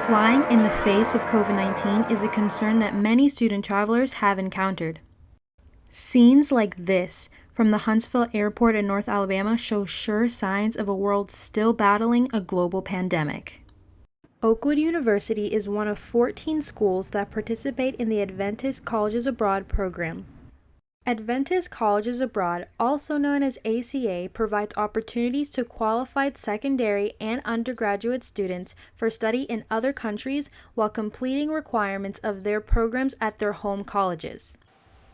Flying in the face of COVID-19 is a concern that many student travelers have encountered. Scenes like this from the Huntsville Airport in North Alabama show sure signs of a world still battling a global pandemic. Oakwood University is one of 14 schools that participate in the Adventist Colleges Abroad program. Adventist Colleges Abroad, also known as ACA, provides opportunities to qualified secondary and undergraduate students for study in other countries while completing requirements of their programs at their home colleges.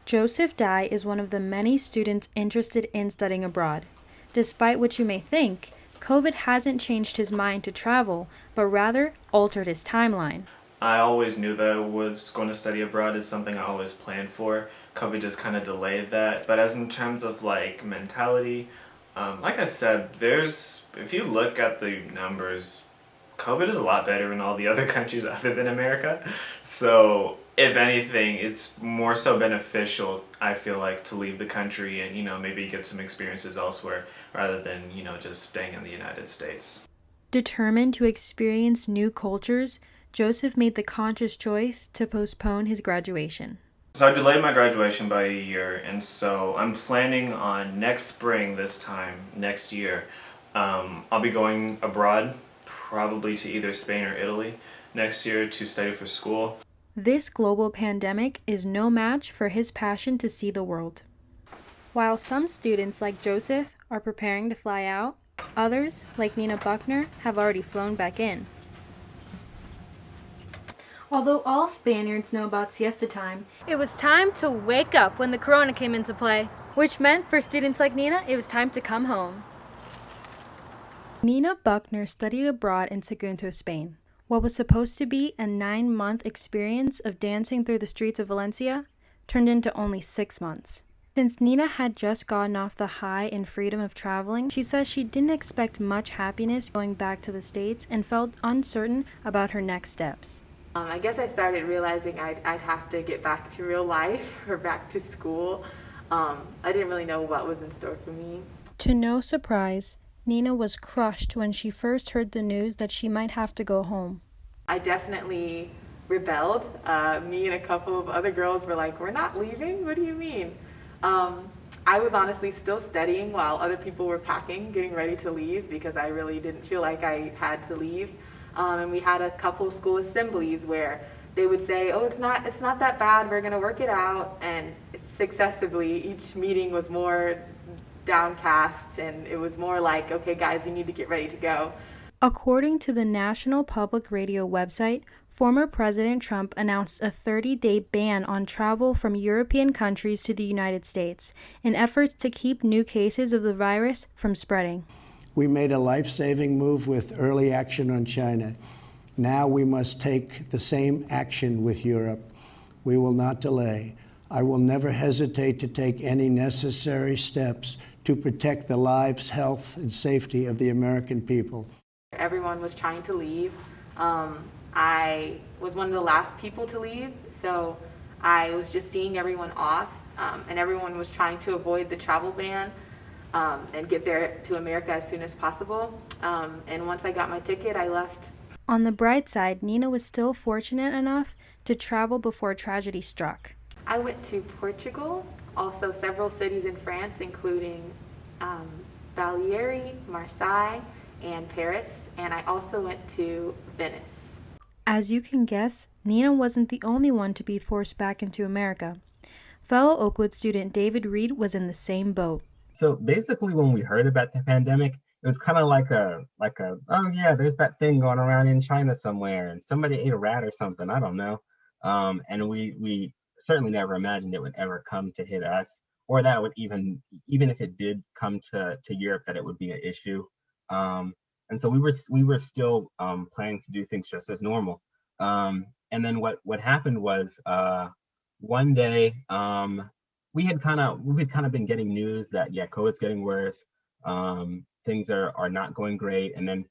Joseph Dye is one of the many students interested in studying abroad. Despite what you may think, COVID hasn't changed his mind to travel, but rather altered his timeline. I always knew that I was going to study abroad. Is something I always planned for. COVID just kind of delayed that. But as in terms of like mentality, like I said, if you look at the numbers, COVID is a lot better in all the other countries other than America. So if anything, it's more so beneficial, I feel like, to leave the country and, maybe get some experiences elsewhere rather than, just staying in the United States. Determined to experience new cultures, Joseph made the conscious choice to postpone his graduation. So I delayed my graduation by a year, and so I'm planning on next spring, this time, next year, I'll be going abroad, probably to either Spain or Italy, next year to study for school. This global pandemic is no match for his passion to see the world. While some students like Joseph are preparing to fly out, others, like Nina Buckner, have already flown back in. Although all Spaniards know about siesta time, it was time to wake up when the corona came into play, which meant for students like Nina, it was time to come home. Nina Buckner studied abroad in Sagunto, Spain. What was supposed to be a 9-month experience of dancing through the streets of Valencia turned into only 6 months. Since Nina had just gotten off the high and freedom of traveling, she says she didn't expect much happiness going back to the States and felt uncertain about her next steps. I guess I started realizing I'd have to get back to real life or back to school. I didn't really know what was in store for me. To no surprise, Nina was crushed when she first heard the news that she might have to go home. I definitely rebelled. Me and a couple of other girls were like, "We're not leaving? What do you mean?" I was honestly still studying while other people were packing, getting ready to leave because I really didn't feel like I had to leave. And we had a couple school assemblies where they would say, "Oh, it's not that bad. We're going to work it out." And successively, each meeting was more downcast, and it was more like, "Okay, guys, you need to get ready to go." According to the National Public Radio website, former President Trump announced a 30-day ban on travel from European countries to the United States in efforts to keep new cases of the virus from spreading. We made a life-saving move with early action on China. Now we must take the same action with Europe. We will not delay. I will never hesitate to take any necessary steps to protect the lives, health, and safety of the American people. Everyone was trying to leave. I was one of the last people to leave, so I was just seeing everyone off, and everyone was trying to avoid the travel ban. And get there to America as soon as possible. And once I got my ticket, I left. On the bright side, Nina was still fortunate enough to travel before tragedy struck. I went to Portugal, also several cities in France, including Baleares, Marseille, and Paris. And I also went to Venice. As you can guess, Nina wasn't the only one to be forced back into America. Fellow Oakwood student David Reed was in the same boat. So basically, when we heard about the pandemic, it was kind of like a, oh yeah, there's that thing going around in China somewhere, and somebody ate a rat or something. I don't know. And we certainly never imagined it would ever come to hit us, or that it would even if it did come to Europe, that it would be an issue. And so we were still planning to do things just as normal. And then what happened was one day. We had kind of been getting news that COVID's getting worse. Things are not going great. And then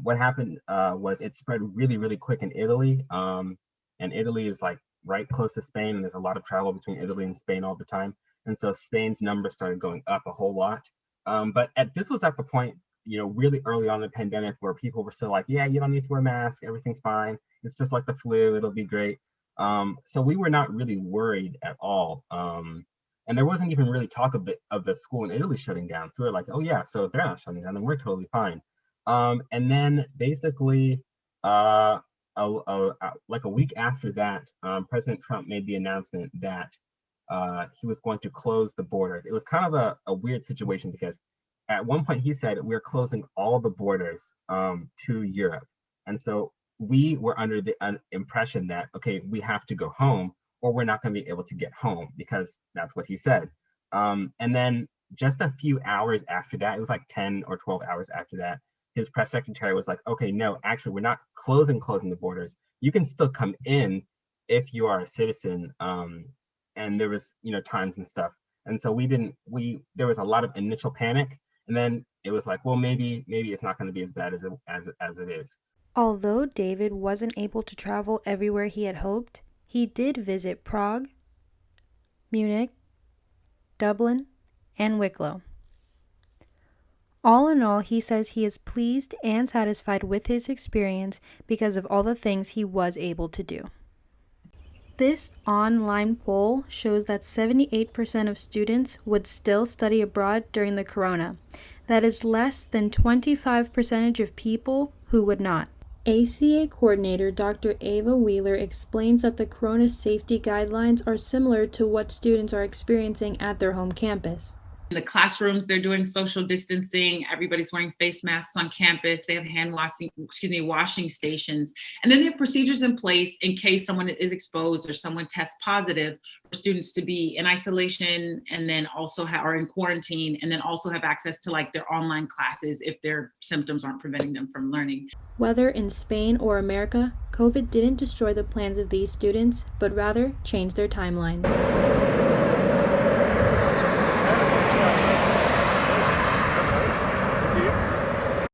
what happened was it spread really, really quick in Italy. And Italy is like right close to Spain, and there's a lot of travel between Italy and Spain all the time. And so Spain's numbers started going up a whole lot. But this was at the point really early on in the pandemic where people were still like, yeah, you don't need to wear masks, everything's fine. It's just like the flu, it'll be great. So we were not really worried at all. And there wasn't even really talk of the school in Italy shutting down. So we were like, oh yeah, so if they're not shutting down, then we're totally fine. And then basically, like a week after that, President Trump made the announcement that he was going to close the borders. It was kind of a weird situation because at one point he said we're closing all the borders to Europe. And so we were under the impression that, okay, we have to go home or we're not going to be able to get home because that's what he said. And then just a few hours after that, it was like 10 or 12 hours after that, his press secretary was like, okay, no, actually, we're not closing the borders. You can still come in if you are a citizen. And there was, times and stuff. And so there was a lot of initial panic. And then it was like, well, maybe it's not going to be as bad as it is. Although David wasn't able to travel everywhere he had hoped, he did visit Prague, Munich, Dublin, and Wicklow. All in all, he says he is pleased and satisfied with his experience because of all the things he was able to do. This online poll shows that 78% of students would still study abroad during the corona. That is less than 25% of people who would not. ACA coordinator Dr. Ava Wheeler explains that the corona safety guidelines are similar to what students are experiencing at their home campus. In the classrooms, they're doing social distancing. Everybody's wearing face masks on campus. They have washing stations. And then they have procedures in place in case someone is exposed or someone tests positive for students to be in isolation and then also are in quarantine and then also have access to like their online classes if their symptoms aren't preventing them from learning. Whether in Spain or America, COVID didn't destroy the plans of these students, but rather changed their timeline.